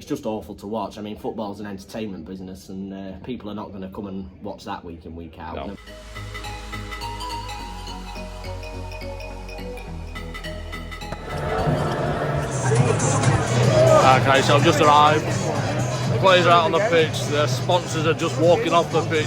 it's just awful to watch. I mean, football's an entertainment business, and people are not going to come and watch that week in, week out. No. Okay, so I've just arrived. The players are out on the pitch. The sponsors are just walking off the pitch.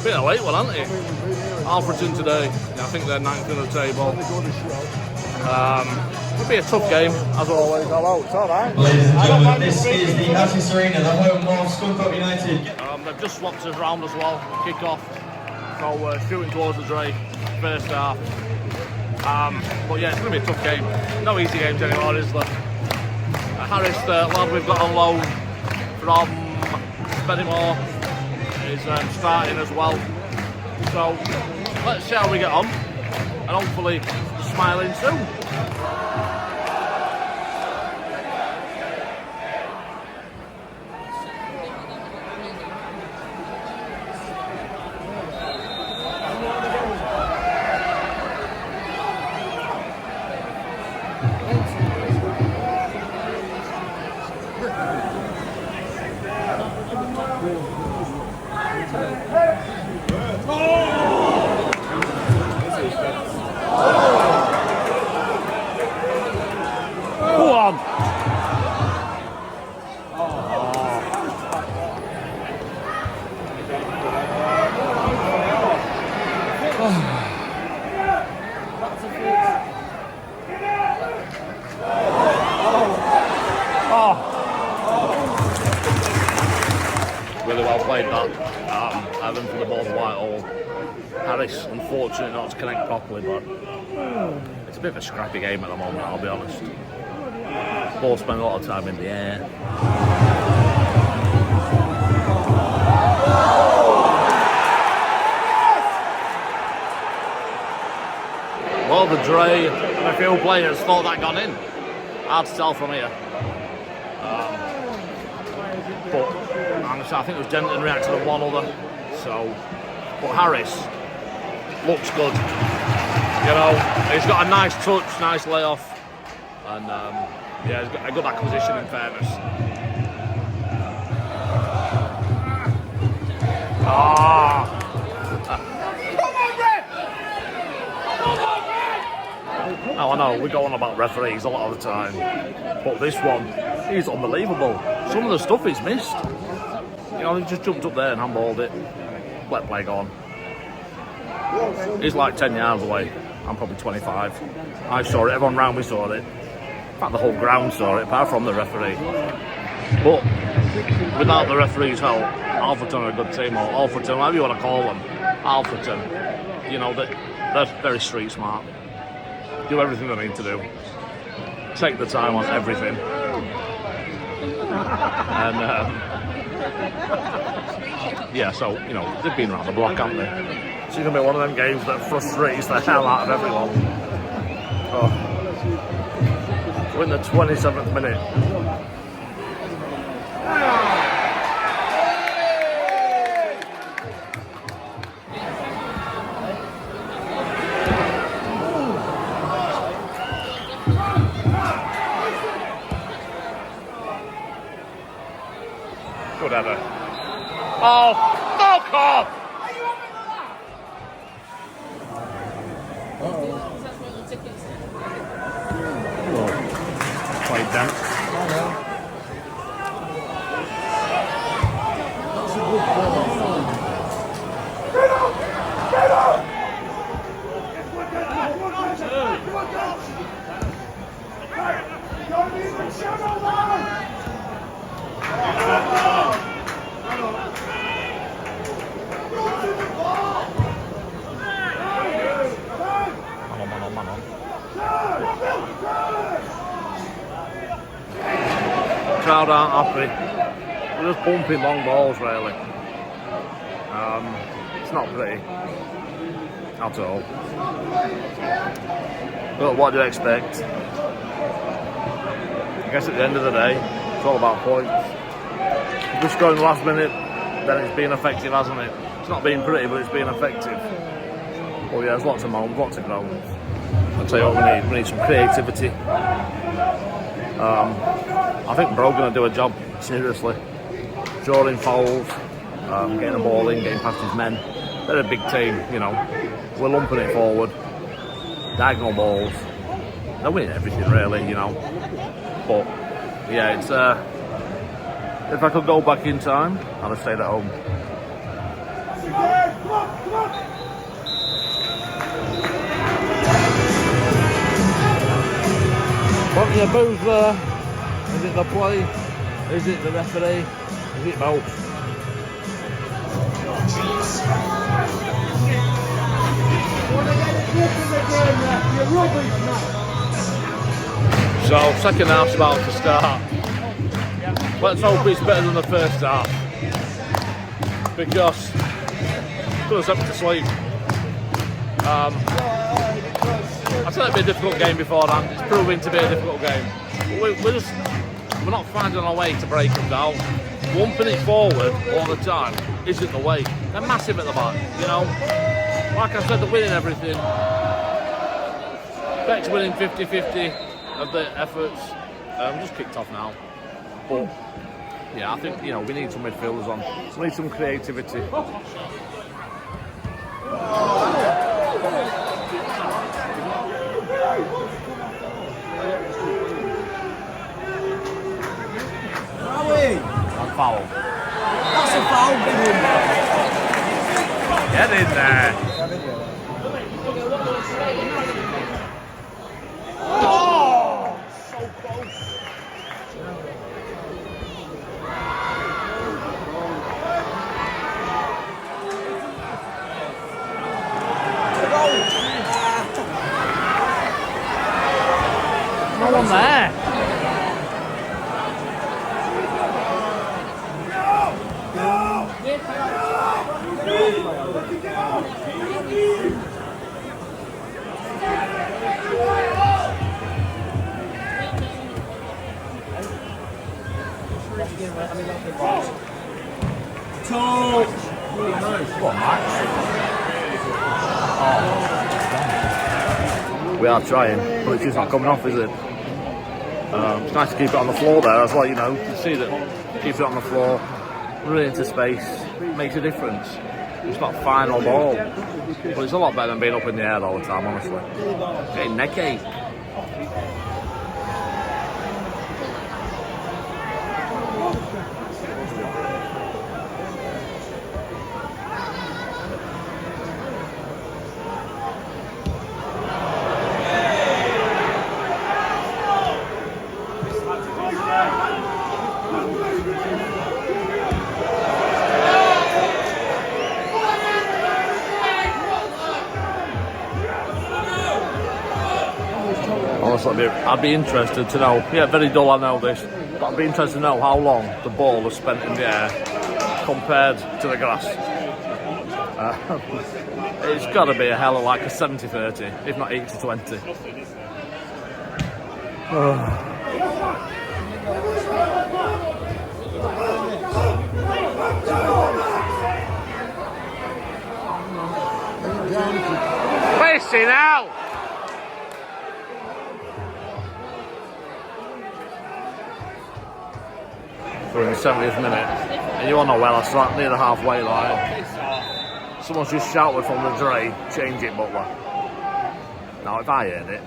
Bit of a late one, aren't they? Alfreton today. Yeah, I think they're 9th in the table. It'll be a tough game, as always. Hello, it's all right. Ladies and gentlemen, this is the Hattis Arena, the home of Scunthorpe United. They've just swapped us round as well. Kick off. So we're shooting towards the Drake. First half. But yeah, it's going to be a tough game. No easy games anymore, is there? Harris, the lad we've got on loan from Spennymoor, is starting as well. So let's see how we get on, and hopefully smiling soon. Really well played that. Evan for the ball to Whitehall. Harris, unfortunately, not to connect properly, but it's a bit of a scrappy game at the moment, I'll be honest. Ball spend a lot of time in the air. Well, the Dre and a few players thought that gone in. Hard to tell from here. But honestly, I think it was Denton reacted to one other. So, but Harris looks good. You know, he's got a nice touch, nice layoff, and yeah, he's got a good acquisition in fairness. Now I know we go on about referees a lot of the time, but this one, he's unbelievable. Some of the stuff he's missed. You know, he just jumped up there and handballed it. Let play go on. He's like 10 yards away. I'm probably 25. I saw it, everyone round me saw it. In fact, the whole ground saw it, apart from the referee. But without the referee's help, Alfreton are a good team, or Alfreton, whatever you want to call them. Alfreton, you know, they're very street smart. Do everything they need to do. Take the time on everything. And yeah, so, you know, they've been around the block, haven't they? It's going to be one of them games that frustrates the hell out of everyone. Oh. We're in the 27th minute. Good header. Oh, fuck off! Played down. Crowd aren't happy. They're just pumping long balls, really. It's not pretty at all. But what do you expect? I guess at the end of the day, it's all about points. If you score in the last minute, then it's been effective, hasn't it? It's not been pretty, but it's been effective. Well, yeah, there's lots of moans, lots of groans. I'll tell you what we need some creativity. I think Bro's going to do a job Seriously. Drawing fouls, getting the ball in, getting past his men. They're a big team, you know. We're lumping it forward. Diagonal balls. They're winning everything really, you know. But yeah, it's if I could go back in time, I'd have stayed at home. What your booze there? Is it the play? Is it the referee? Is it both? So, second half's about to start. Let's hope it's better than the first half. Because it's going to send me to sleep. I said it'd be a difficult game beforehand. It's proving to be a difficult game. We're not finding our way to break them down. Lumping it forward all the time isn't the way. They're massive at the back, you know. Like I said, they're winning everything. Beck's winning 50-50 of the efforts. Just kicked off now. But yeah, I think, you know, we need some midfielders on. We need some creativity. Foul. That's a foul, big one. Get in there. Oh, so close. No one there. We are trying, but it's just not coming off, is it? It's nice to keep it on the floor there as well, you know. You see that keep it on the floor, run into space, makes a difference. It's not final ball, but it's a lot better than being up in the air all the time, honestly. Getting neck ache. Honestly, I'd be interested to know. Yeah, very dull, I know this, but I'd be interested to know how long the ball was spent in the air compared to the grass. It's got to be a hell of like a 70-30, if not 80-20. Racing out! We're in the 70th minute, and you all know well, I sat near the halfway line. Someone's just shouted from the Dre, change it, Butler. Now, if I heard it,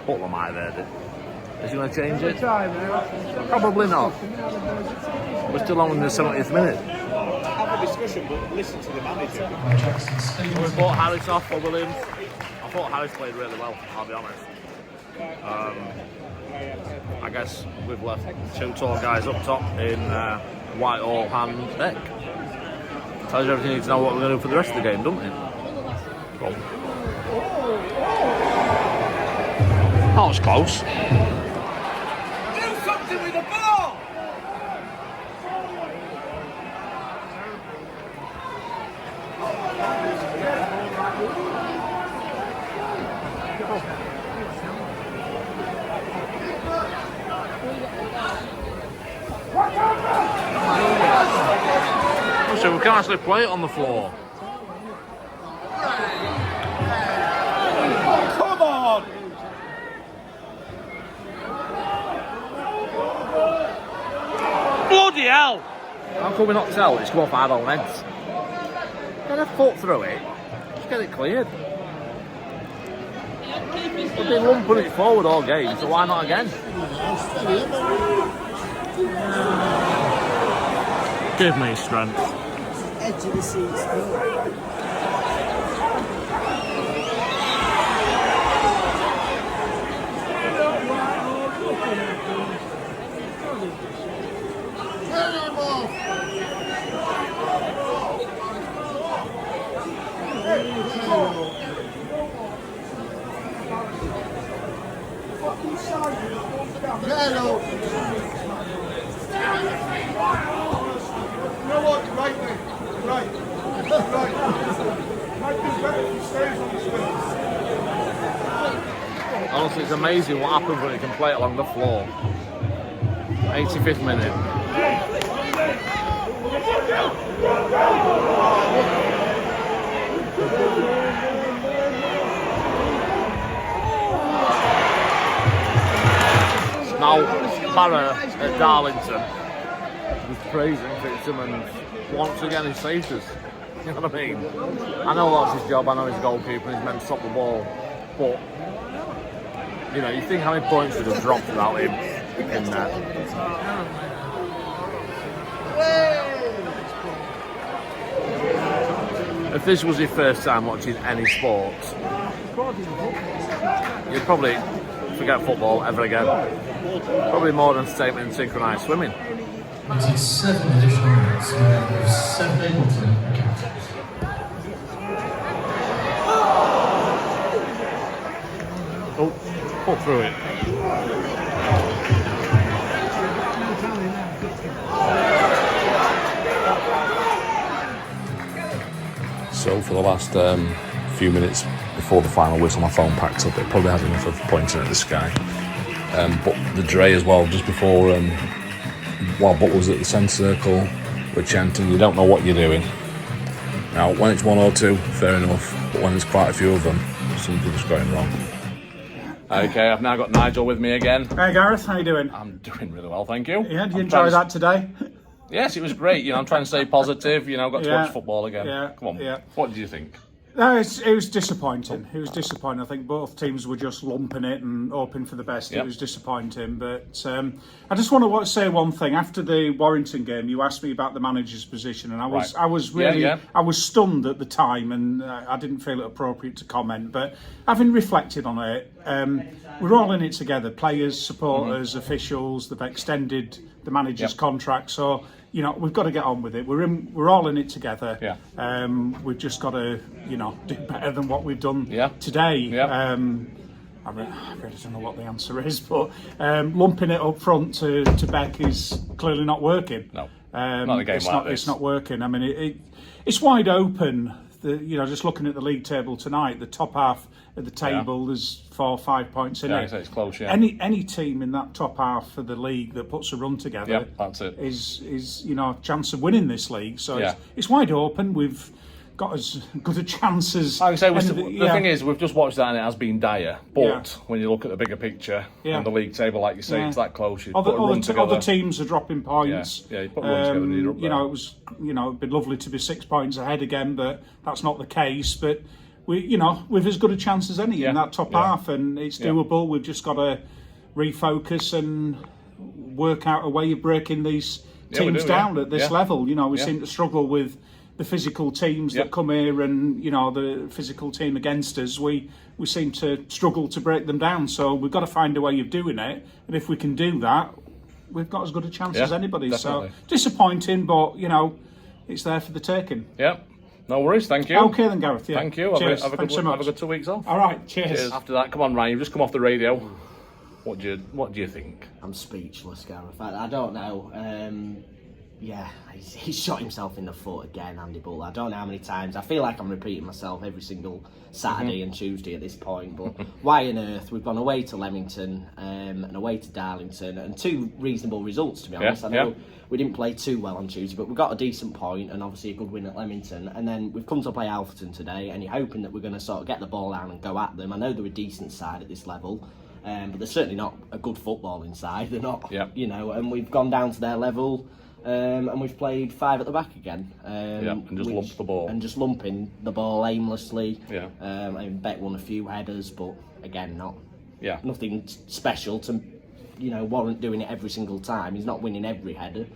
Butler might have heard it. Is he going to change it? Probably not. We're still on in the 70th minute. Have a discussion, but listen to the manager. We bought Harris off for Williams. I thought Harris played really well, I'll be honest. I guess we've left two tall guys up top in Whitehall and Beck. Tells you everything you need to know what we're going to do for the rest of the game, doesn't it? Cool. That was close. Do something with the ball! So we can actually play it on the floor. Come on! Bloody hell! How come we not tell it's come off our own heads? Get a foot through it, just get it cleared. We've been lumping it forward all game, so why not again? Give me strength. Edge of the seat still. Honestly, it's amazing what happens when you can play it along the floor. 85th minute. Now, Barra at Darlington was praising Fitzsimmons once again he saved us. You know what I mean? I know that's his job, I know he's a goalkeeper and he's meant to stop the ball, but you know, you think how many points would have dropped without him in there. If this was your first time watching any sport, you'd probably forget football ever again. Probably more entertainment than synchronised swimming. It's 7 additional minutes with 7 Ableton captains. Oh, put through it. So for the last few minutes before the final whistle, my phone packed up. It probably has enough of pointing at the sky. But the Dre as well, just before, while Butt was at the centre circle, we're chanting, you don't know what you're doing. Now, when it's 1 or 2, fair enough, but when there's quite a few of them, something's going wrong. Okay, I've now got Nigel with me again. Hey Gareth, how you doing? I'm doing really well, thank you. Yeah, did you enjoy that today? Yes, it was great. You know, I'm trying to stay positive. You know, got to watch football again. Yeah, Come on. yeah. What did you think? No, it was disappointing. It was disappointing. I think both teams were just lumping it and hoping for the best. Yep. It was disappointing. But I just want to say one thing. After the Warrington game, you asked me about the manager's position, and I was really I was stunned at the time, and I didn't feel it appropriate to comment. But having reflected on it, we're all in it together: players, supporters, officials. They've extended the manager's contract, so. You know, we've got to get on with it. We're all in it together. Yeah. We've just got to, you know, do better than what we've done today. Yeah. I really don't know what the answer is, but lumping it up front to Beck is clearly not working. No, not a game like this. It's not working. I mean, it's wide open. You know, just looking at the league table tonight, the top half of the table, there's 4 or 5 points in it. So it's close, yeah. Any team in that top half of the league that puts a run together that's it. is you know, a chance of winning this league. So it's wide open. We've got as good a chance as. I would say the thing is, we've just watched that and it has been dire. But when you look at the bigger picture and the league table, like you say, it's that close. You put a run together. Other teams are dropping points. Yeah, you put a run together and you're up there. You know, it was, you know, it'd be lovely to be 6 points ahead again, but that's not the case. But we've as good a chance as any in that top half, and it's doable. We've just got to refocus and work out a way of breaking these teams down at this level. You know, we seem to struggle with the physical teams that come here, and you know, the physical team against us. We seem to struggle to break them down. So we've got to find a way of doing it, and if we can do that, we've got as good a chance as anybody. Definitely. So disappointing, but you know, it's there for the taking. Yeah. No worries, thank you. Okay then, Gareth. Yeah. Thank you. Cheers. Have a good 2 weeks off. All right. Cheers. After that, come on, Ryan. You've just come off the radio. What do you think? I'm speechless, Gareth. I don't know. He's shot himself in the foot again, Andy Bull. I don't know how many times. I feel like I'm repeating myself every single Saturday and Tuesday at this point. But why on earth? We've gone away to Leamington and away to Darlington, and 2 reasonable results, to be honest. I know we didn't play too well on Tuesday, but we got a decent point and obviously a good win at Leamington. And then we've come to play Alfreton today, and you're hoping that we're going to sort of get the ball down and go at them. I know they're a decent side at this level. But they're certainly not a good footballing side. They're not, you know, and we've gone down to their level. and we've played 5 at the back again. And just lumped the ball. And just lumping the ball aimlessly. Yeah. I mean, Bet won a few headers, but again, nothing special to, warrant doing it every single time. He's not winning every header.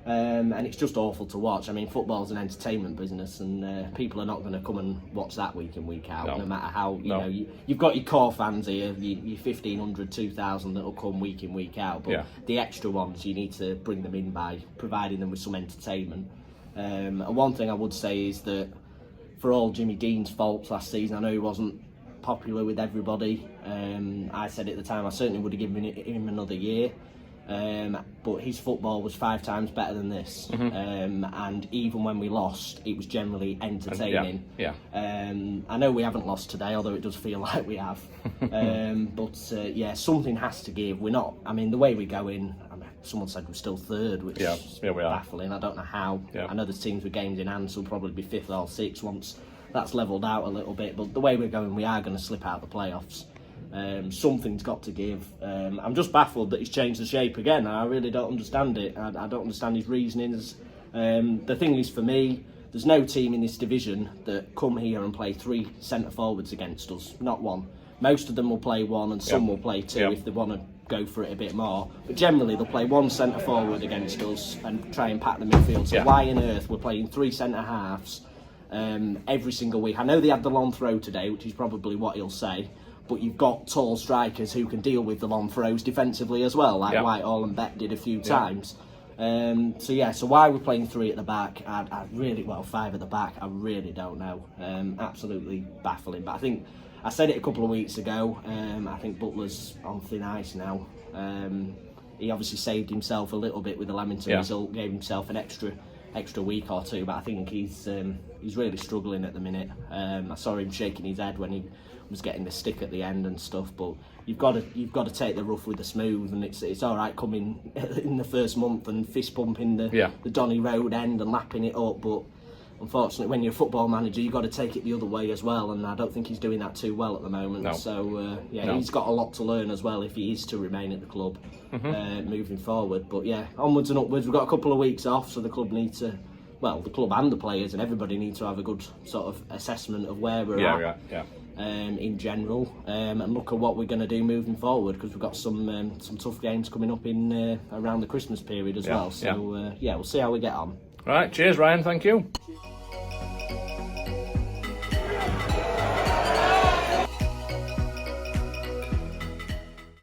And it's just awful to watch. I mean, football's an entertainment business, and people are not going to come and watch that week in, week out, no matter how, you've got your core fans here, your 1,500, 2,000 that will come week in, week out, but the extra ones, you need to bring them in by providing them with some entertainment. And one thing I would say is that for all Jimmy Dean's faults last season, I know he wasn't popular with everybody. I said at the time I certainly would have given him another year. But his football was 5 times better than this, and even when we lost, it was generally entertaining. I know we haven't lost today, although it does feel like we have. But something has to give. We're not. I mean, the way we're going. I mean, someone said we're still 3rd, which is we are. Baffling. I don't know how. I know there's teams with games in hand, so we'll probably be 5th or 6th once that's levelled out a little bit. But the way we're going, we are going to slip out the playoffs. Something's got to give. I'm just baffled that he's changed the shape again. I really don't understand it. I don't understand his reasonings. The thing is, for me, there's no team in this division that come here and play 3 centre forwards against us. Not one. Most of them will play 1, and some will play 2 if they want to go for it a bit more. But generally, they'll play 1 centre forward against us and try and pack the midfield. So why on earth we're playing 3 centre halves every single week? I know they had the long throw today, which is probably what he'll say. But you've got tall strikers who can deal with the long throws defensively as well, like Whitehall and Bet did a few times. So why we're playing 3 at the back, I really, 5 at the back, I really don't know. Absolutely baffling. But I think, I said it a couple of weeks ago, I think Butler's on thin ice now. He obviously saved himself a little bit with the Lamington result, gave himself an extra week or 2, but I think he's really struggling at the minute. I saw him shaking his head when he was getting the stick at the end and stuff, but you've got to take the rough with the smooth, and it's all right coming in the first month and fist pumping the Donny Road end and lapping it up, but unfortunately when you're a football manager you've got to take it the other way as well, and I don't think he's doing that too well at the moment. He's got a lot to learn as well if he is to remain at the club moving forward. But onwards and upwards. We've got a couple of weeks off, so the club need to, the club and the players and everybody need to have a good sort of assessment of where we're at. In general, and look at what we're going to do moving forward, because we've got some tough games coming up in around the Christmas period as well. So we'll see how we get on. Right, cheers Ryan, thank you.